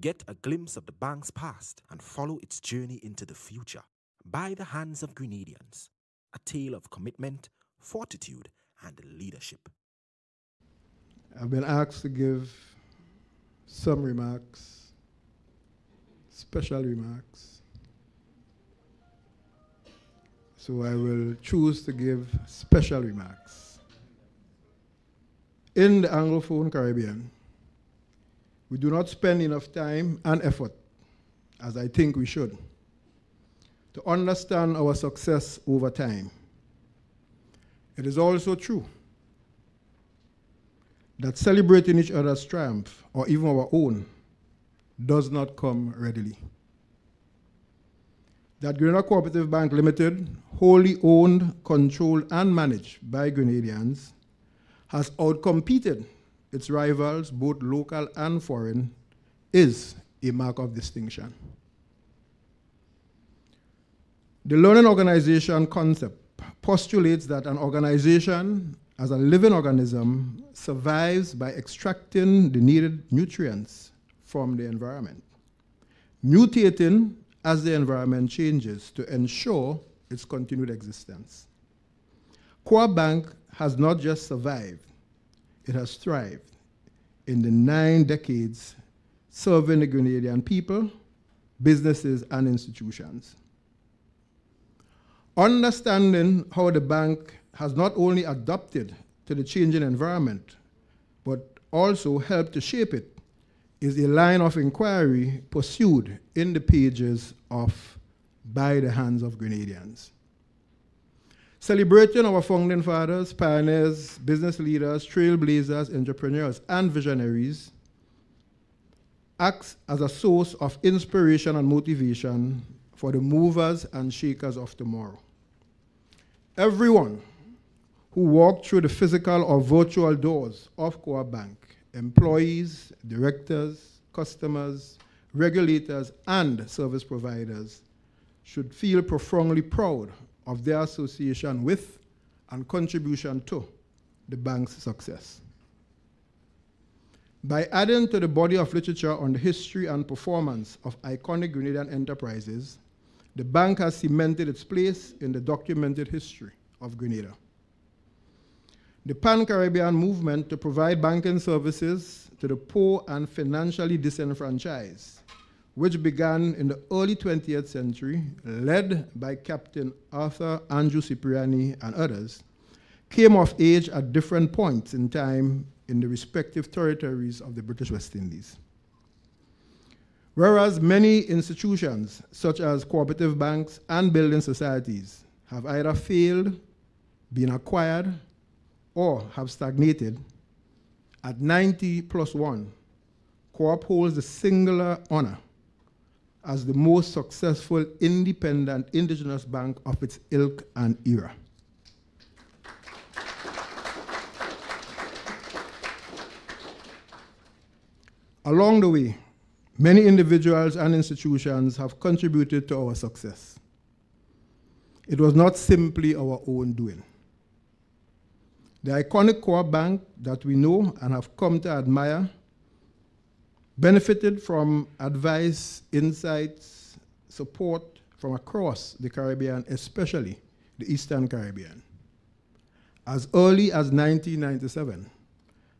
Get a glimpse of the bank's past and follow its journey into the future. By the Hands of Grenadians, a tale of commitment, fortitude, and leadership. I've been asked to give some remarks, special remarks. So I will choose to give special remarks. In the Anglophone Caribbean, we do not spend enough time and effort, as I think we should, to understand our success over time. It is also true that celebrating each other's triumph, or even our own, does not come readily. That Grenada Co-operative Bank Limited, wholly owned, controlled, and managed by Grenadians, has outcompeted its rivals, both local and foreign, is a mark of distinction. The learning organization concept postulates that an organization, as a living organism, survives by extracting the needed nutrients from the environment, mutating as the environment changes to ensure its continued existence. Co-op Bank has not just survived, it has thrived in the 9 decades serving the Grenadian people, businesses, and institutions. Understanding how the bank has not only adapted to the changing environment, but also helped to shape it, is a line of inquiry pursued in the pages of By the Hands of Grenadians. Celebrating our founding fathers, pioneers, business leaders, trailblazers, entrepreneurs, and visionaries acts as a source of inspiration and motivation for the movers and shakers of tomorrow. Everyone who walked through the physical or virtual doors of Co-op Bank, employees, directors, customers, regulators, and service providers, should feel profoundly proud of their association with and contribution to the bank's success. By adding to the body of literature on the history and performance of iconic Grenadian enterprises, the bank has cemented its place in the documented history of Grenada. The Pan-Caribbean movement to provide banking services to the poor and financially disenfranchised, which began in the early 20th century, led by Captain Arthur Andrew Cipriani and others, came of age at different points in time in the respective territories of the British West Indies. Whereas many institutions, such as cooperative banks and building societies, have either failed, been acquired, or have stagnated, at 90+1, Co-op holds the singular honor as the most successful independent indigenous bank of its ilk and era. Along the way, many individuals and institutions have contributed to our success. It was not simply our own doing. The iconic Co-op Bank that we know and have come to admire benefited from advice, insights, support from across the Caribbean, especially the Eastern Caribbean. As early as 1997,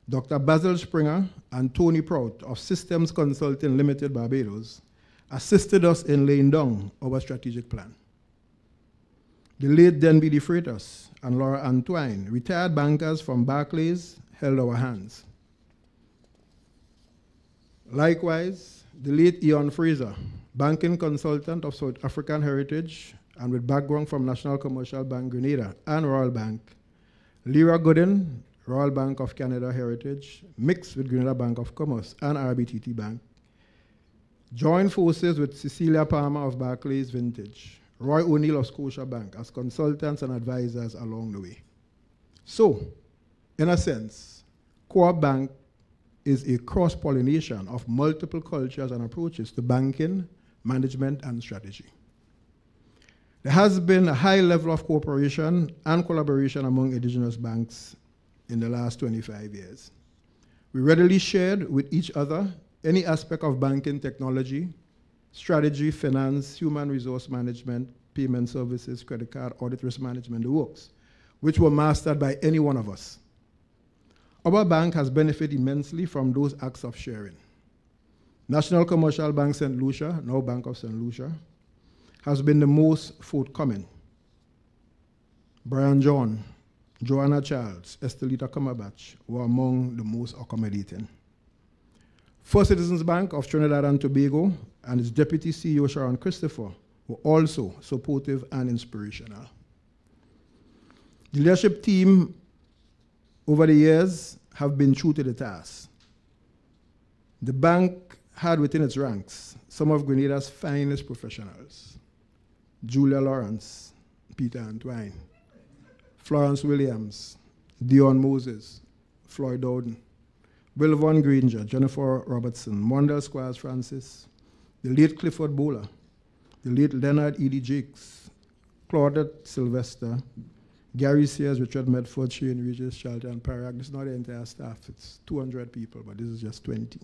Dr. Basil Springer and Tony Prout of Systems Consulting Limited, Barbados, assisted us in laying down our strategic plan. The late Denby De Freitas and Laura Antwine, retired bankers from Barclays, held our hands. Likewise, the late Ian Fraser, banking consultant of South African heritage and with background from National Commercial Bank Grenada and Royal Bank, Lyra Gooden, Royal Bank of Canada Heritage, mixed with Grenada Bank of Commerce and RBTT Bank, joined forces with Cecilia Palmer of Barclays Vintage, Roy O'Neill of Scotia Bank as consultants and advisors along the way. So, in a sense, Co-op Bank is a cross-pollination of multiple cultures and approaches to banking, management, and strategy. There has been a high level of cooperation and collaboration among indigenous banks in the last 25 years. We readily shared with each other any aspect of banking technology, strategy, finance, human resource management, payment services, credit card, audit, risk management, the works, which were mastered by any one of us. Our bank has benefited immensely from those acts of sharing. National Commercial Bank St. Lucia, now Bank of St. Lucia, has been the most forthcoming. Brian John, Joanna Charles, Estelita Cumberbatch were among the most accommodating. First Citizens Bank of Trinidad and Tobago and its Deputy CEO Sharon Christopher were also supportive and inspirational. The leadership team over the years have been true to the task. The bank had within its ranks some of Grenada's finest professionals: Julia Lawrence, Peter Antwine, Florence Williams, Dion Moses, Floyd Dowden, Will Von Granger, Jennifer Robertson, Mondale Squires Francis, the late Clifford Bowler, the late Leonard E.D. Jakes, Claudette Sylvester, Gary Sears, Richard Medford, Shane Regis, Charlton Parag. This is not the entire staff, it's 200 people, but this is just 20.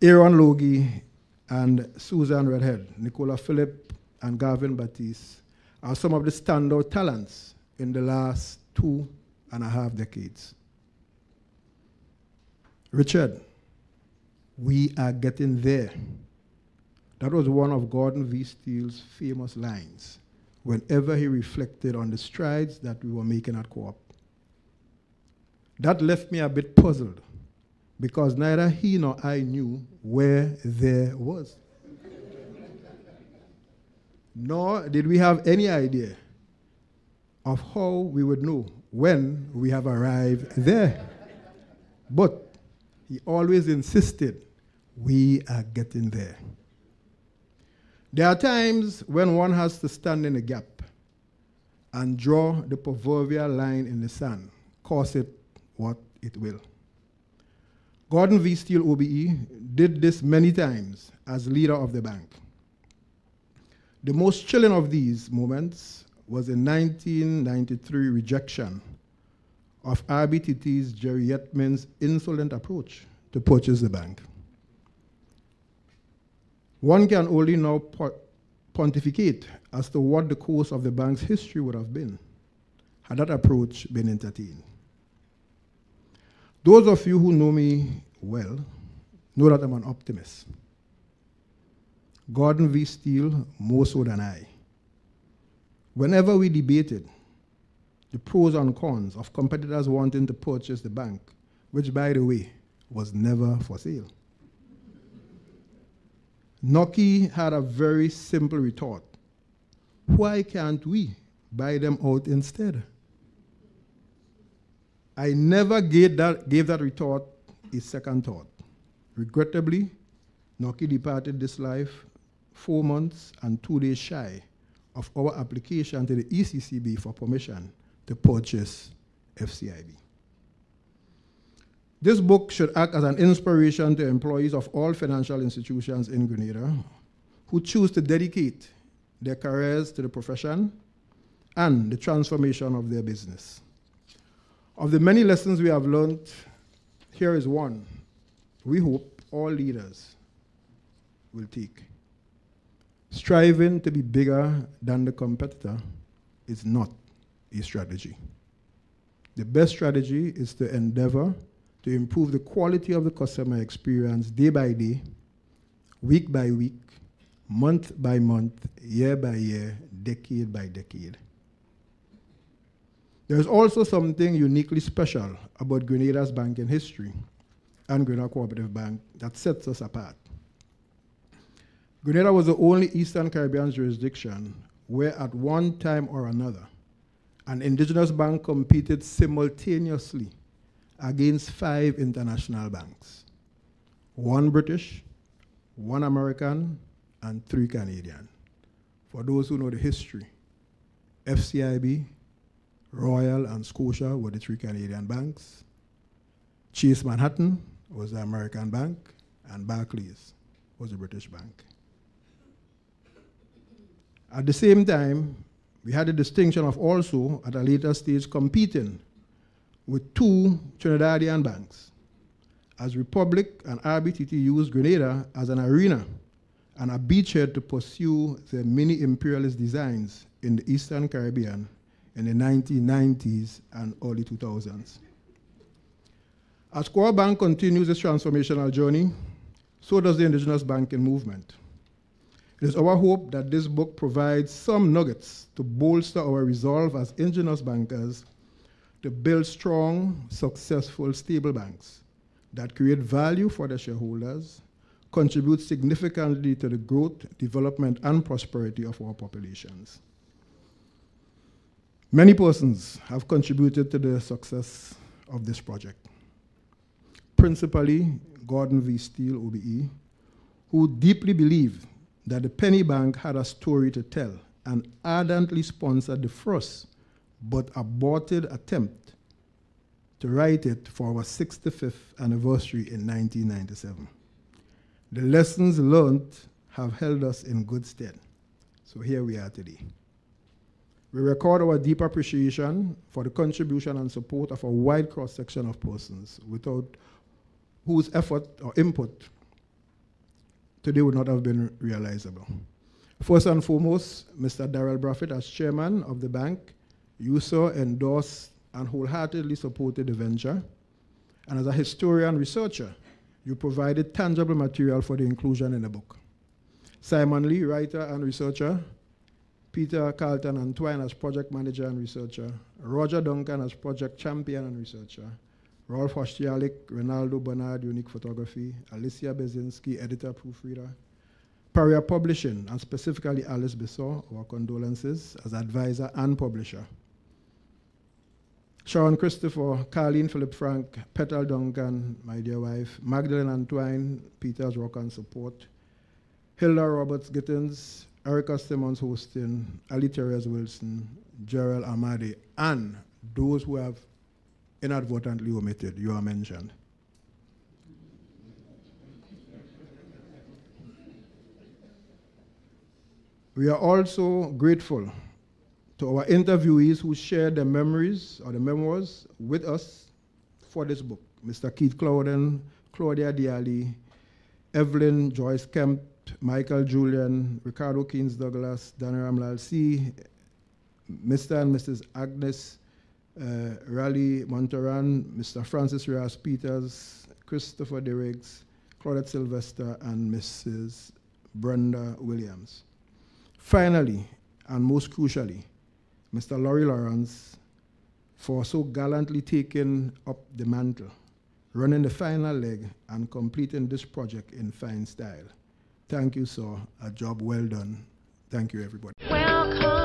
Aaron Logie and Susan Redhead, Nicola Phillip and Gavin Batiste are some of the standout talents in the last 2.5 decades. Richard, we are getting there. That was one of Gordon V. Steele's famous lines whenever he reflected on the strides that we were making at Co-op. That left me a bit puzzled because neither he nor I knew where there was. Nor did we have any idea of how we would know when we have arrived there. But he always insisted, we are getting there. There are times when one has to stand in a gap and draw the proverbial line in the sand, cause it what it will. Gordon V. Steele OBE did this many times as leader of the bank. The most chilling of these moments was in 1993 rejection of RBTT's Jerry Yetman's insolent approach to purchase the bank. One can only now pontificate as to what the course of the bank's history would have been had that approach been entertained. Those of you who know me well know that I'm an optimist. Gordon V. Steele more so than I. Whenever we debated the pros and cons of competitors wanting to purchase the bank, which by the way was never for sale, Noki had a very simple retort. Why can't we buy them out instead? I never gave that retort a second thought. Regrettably, Noki departed this life 4 months and 2 days shy of our application to the ECCB for permission to purchase FCIB. This book should act as an inspiration to employees of all financial institutions in Grenada who choose to dedicate their careers to the profession and the transformation of their business. Of the many lessons we have learned, here is one we hope all leaders will take. Striving to be bigger than the competitor is not a strategy. The best strategy is to endeavor to improve the quality of the customer experience day by day, week by week, month by month, year by year, decade by decade. There is also something uniquely special about Grenada's banking history and Grenada Co-operative Bank that sets us apart. Grenada was the only Eastern Caribbean jurisdiction where at one time or another, an indigenous bank competed simultaneously against 5 international banks, 1 British, 1 American, and 3 Canadian. For those who know the history, FCIB, Royal, and Scotia were the 3 Canadian banks. Chase Manhattan was the American bank, and Barclays was the British bank. At the same time, we had the distinction of also, at a later stage, competing with 2 Trinidadian banks, as Republic and RBTT used Grenada as an arena and a beachhead to pursue their mini-imperialist designs in the Eastern Caribbean in the 1990s and early 2000s. As Core Bank continues its transformational journey, so does the indigenous banking movement. It is our hope that this book provides some nuggets to bolster our resolve as indigenous bankers to build strong, successful, stable banks that create value for their shareholders, contribute significantly to the growth, development, and prosperity of our populations. Many persons have contributed to the success of this project. Principally, Gordon V. Steele, OBE, who deeply believed that the penny bank had a story to tell and ardently sponsored the first but aborted attempt to write it for our 65th anniversary in 1997. The lessons learned have held us in good stead. So here we are today. We record our deep appreciation for the contribution and support of a wide cross-section of persons without whose effort or input today would not have been realizable. First and foremost, Mr. Darrell Braffett, as chairman of the bank, you, sir, endorsed and wholeheartedly supported the venture. And as a historian researcher, you provided tangible material for the inclusion in the book. Simon Lee, writer and researcher, Peter Carlton Antoine as project manager and researcher, Roger Duncan as project champion and researcher, Rolf Hostialik, Ronaldo Bernard, Unique Photography, Alicia Bezinski, editor, proofreader, Paria Publishing, and specifically Alice Bissau, our condolences, as advisor and publisher. Sharon Christopher, Carleen Philip Frank, Petal Duncan, my dear wife, Magdalene Antoine, Peter's rock and support, Hilda Roberts Gittins, Erica Simmons hosting, Ali Therese Wilson, Gerald Amadi, and those who have inadvertently omitted, you are mentioned. We are also grateful to our interviewees who shared their memories or the memoirs with us for this book. Mr. Keith Clouden, Claudia Diali, Evelyn Joyce Kemp, Michael Julian, Ricardo Keynes Douglas, Dana Ramlal C., Mr. and Mrs. Agnes Raleigh Montoran, Mr. Francis Rias Peters, Christopher Derriggs, Claudette Sylvester, and Mrs. Brenda Williams. Finally, and most crucially, Mr. Laurie Lawrence, for so gallantly taking up the mantle, running the final leg, and completing this project in fine style. Thank you, sir. A job well done. Thank you, everybody. Welcome.